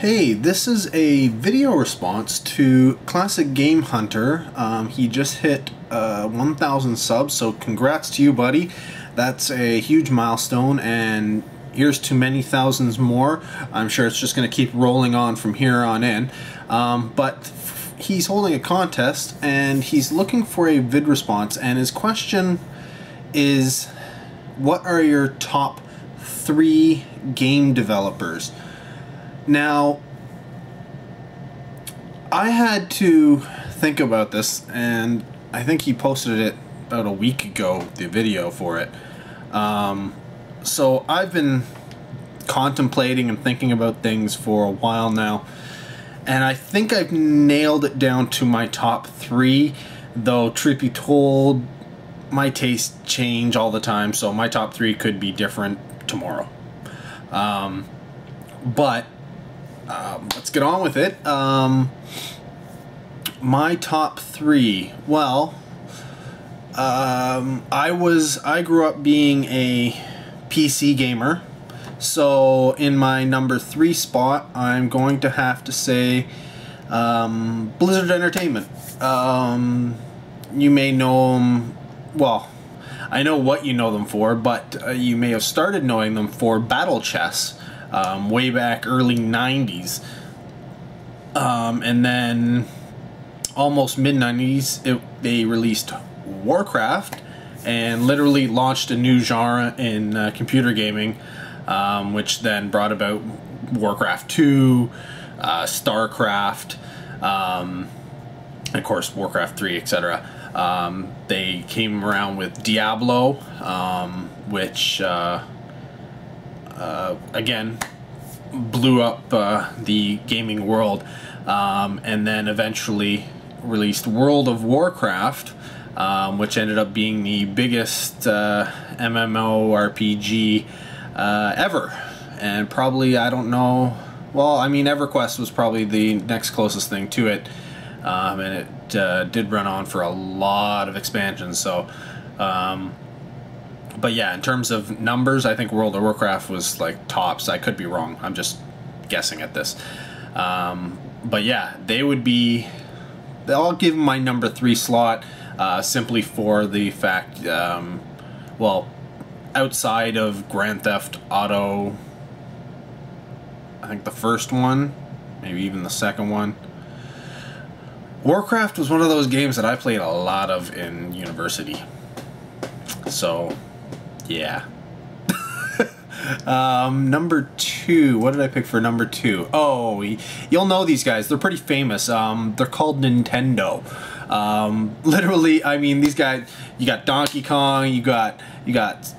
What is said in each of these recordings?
Hey, this is a video response to Classic Game Hunter. He just hit 1,000 subs, so congrats to you, buddy. That's a huge milestone, and here's to many thousands more. I'm sure it's just going to keep rolling on from here on in. But he's holding a contest, and he's looking for a vid response, and his question is, what are your top 3 game developers? Now, I had to think about this, and I think he posted it about a week ago, the video for it. So I've been contemplating and thinking about things for a while now, and I think I've nailed it down to my top 3, though truth be told, my tastes change all the time, so my top 3 could be different tomorrow. But let's get on with it. My top 3. Well, I grew up being a PC gamer, so in my number 3 spot, I'm going to have to say Blizzard Entertainment. You may know them. Well, I know what you know them for, but you may have started knowing them for Battle Chess. Way back early 90s, and then almost mid-90s they released Warcraft and literally launched a new genre in computer gaming, which then brought about Warcraft 2, StarCraft, and of course Warcraft 3, etc. They came around with Diablo, which again blew up the gaming world, and then eventually released World of Warcraft, which ended up being the biggest MMORPG ever, and probably, I don't know, well, I mean, EverQuest was probably the next closest thing to it, and it did run on for a lot of expansions, so but yeah, in terms of numbers, I think World of Warcraft was like tops. I could be wrong. I'm just guessing at this. But yeah, they would be... I'll give them my number 3 slot simply for the fact, well, outside of Grand Theft Auto, I think the first one, maybe even the second one, Warcraft was one of those games that I played a lot of in university. So... yeah. Number 2. What did I pick for number 2? Oh, you'll know these guys. They're pretty famous. They're called Nintendo. Literally, I mean, these guys. You got Donkey Kong. You got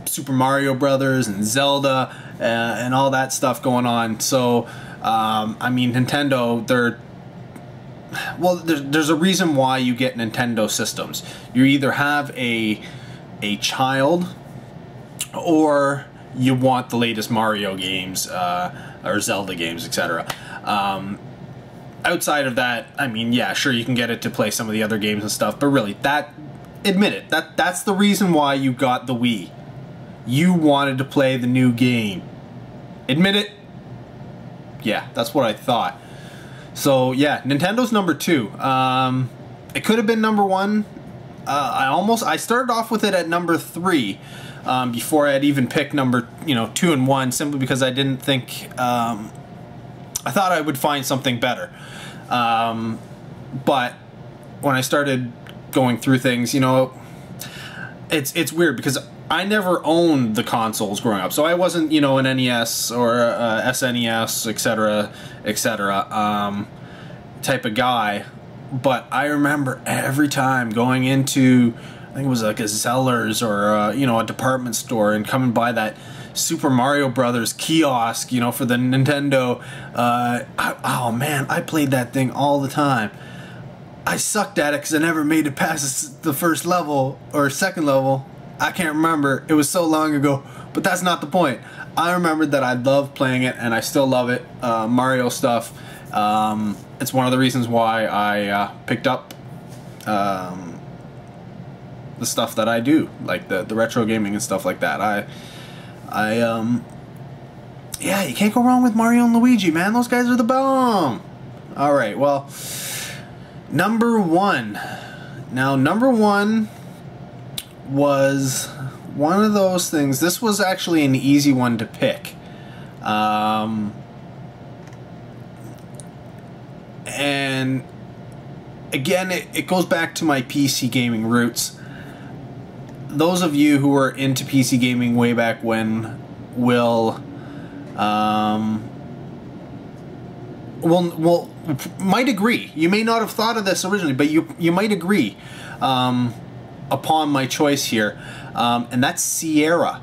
Super Mario Brothers and Zelda and all that stuff going on. So, I mean, Nintendo. Well, there's a reason why you get Nintendo systems. You either have a child, or you want the latest Mario games, or Zelda games, etc. Outside of that, I mean, yeah, sure, you can get it to play some of the other games and stuff, but really, admit it, that's the reason why you got the Wii. You wanted to play the new game. Admit it? Yeah, that's what I thought. So, yeah, Nintendo's number 2. It could have been number 1. I started off with it at number 3 before I had even picked number 2 and 1, simply because I didn't think I thought I would find something better. But when I started going through things, it's weird because I never owned the consoles growing up, so I wasn't an NES or SNES, etc. Type of guy. But I remember every time going into, I think it was like a Zellers or a department store, and coming by that Super Mario Brothers kiosk, for the Nintendo. Oh man, I played that thing all the time. I sucked at it because I never made it past the first level or second level. I can't remember. It was so long ago. But that's not the point. I remembered that I loved playing it, and I still love it. Mario stuff. It's one of the reasons why I picked up the stuff that I do, like the retro gaming and stuff like that. Yeah, you can't go wrong with Mario and Luigi, man. Those guys are the bomb. Alright, well, number 1. Now, number 1 was one of those things. This was actually an easy one to pick. And again, it goes back to my PC gaming roots. Those of you who were into PC gaming way back when will might agree. You may not have thought of this originally, but you might agree upon my choice here, and that's Sierra.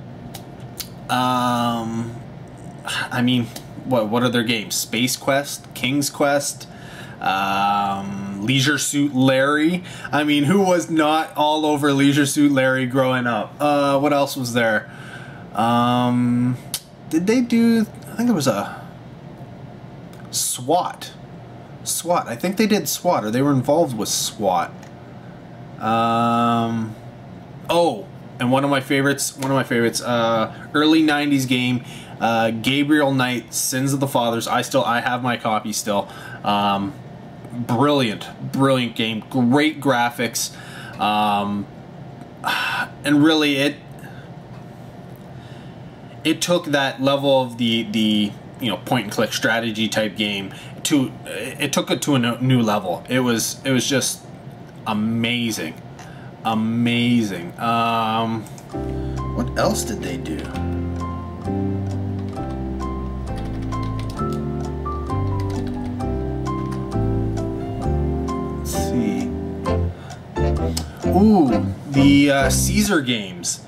I mean, what are their games? Space Quest, King's Quest, Leisure Suit Larry. I mean, who was not all over Leisure Suit Larry growing up? What else was there? Did they do... I think it was a... SWAT. I think they did SWAT, or they were involved with SWAT. Oh, and one of my favorites, early 90s game, Gabriel Knight, Sins of the Fathers. I have my copy still. Brilliant game, great graphics, and really it took that level of the point and click strategy type game to it to a new level. It was just amazing. What else did they do? Let's see. Ooh, the Caesar games.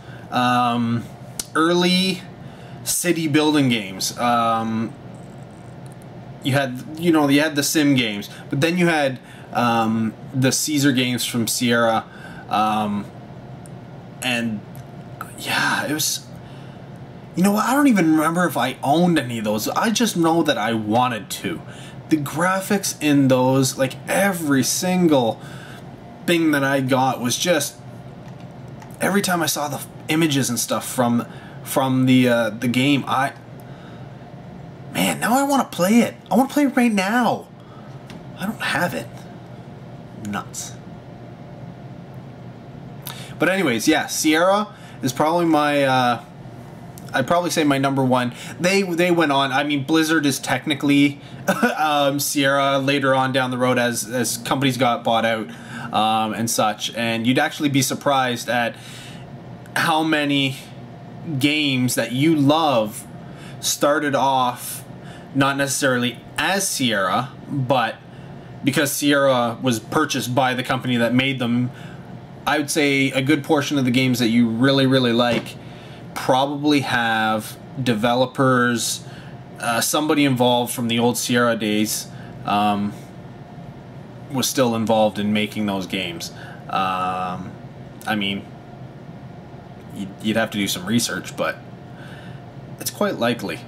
Early city building games. You had the sim games, but then you had the Caesar games from Sierra, and yeah, it was, I don't even remember if I owned any of those. I just know that I wanted to. The graphics in those, like every single thing that I got was just, every time I saw the images and stuff from the game, man, now I want to play it. I want to play it right now. I don't have it. Nuts. But anyways, yeah, Sierra is probably my, I'd probably say my number 1. They went on. I mean, Blizzard is technically Sierra later on down the road as companies got bought out and such. And you'd actually be surprised at how many games that you love started off not necessarily as Sierra, but because Sierra was purchased by the company that made them. I would say a good portion of the games that you really like probably have developers, somebody involved from the old Sierra days was still involved in making those games. I mean, you'd have to do some research, but it's quite likely.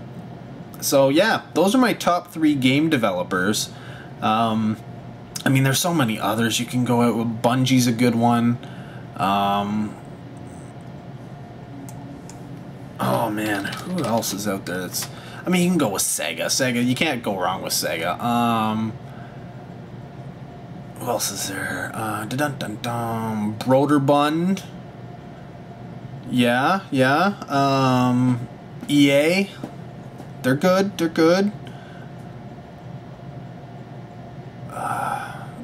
So yeah, those are my top 3 game developers. I mean, there's so many others you can go out with. Bungie's a good one. Oh man, who else is out there? I mean, you can go with Sega. You can't go wrong with Sega. Who else is there? Broderbund. Yeah. EA. They're good.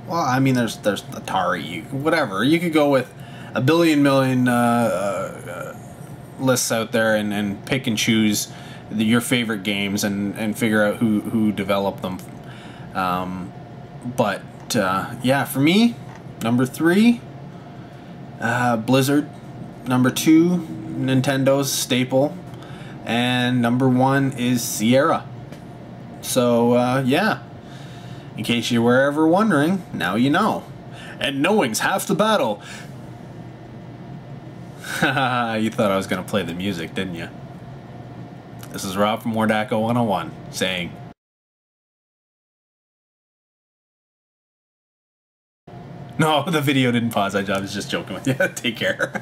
Well, I mean, there's Atari, whatever. You could go with a million lists out there and pick and choose your favorite games and figure out who developed them. But yeah, for me, number 3, Blizzard. Number 2, Nintendo's staple, and number 1 is Sierra. So yeah. In case you were ever wondering, now you know. And knowing's half the battle. You thought I was going to play the music, didn't you? This is Rob from Wardacko 101 saying... No, the video didn't pause. I was just joking with you. Take care.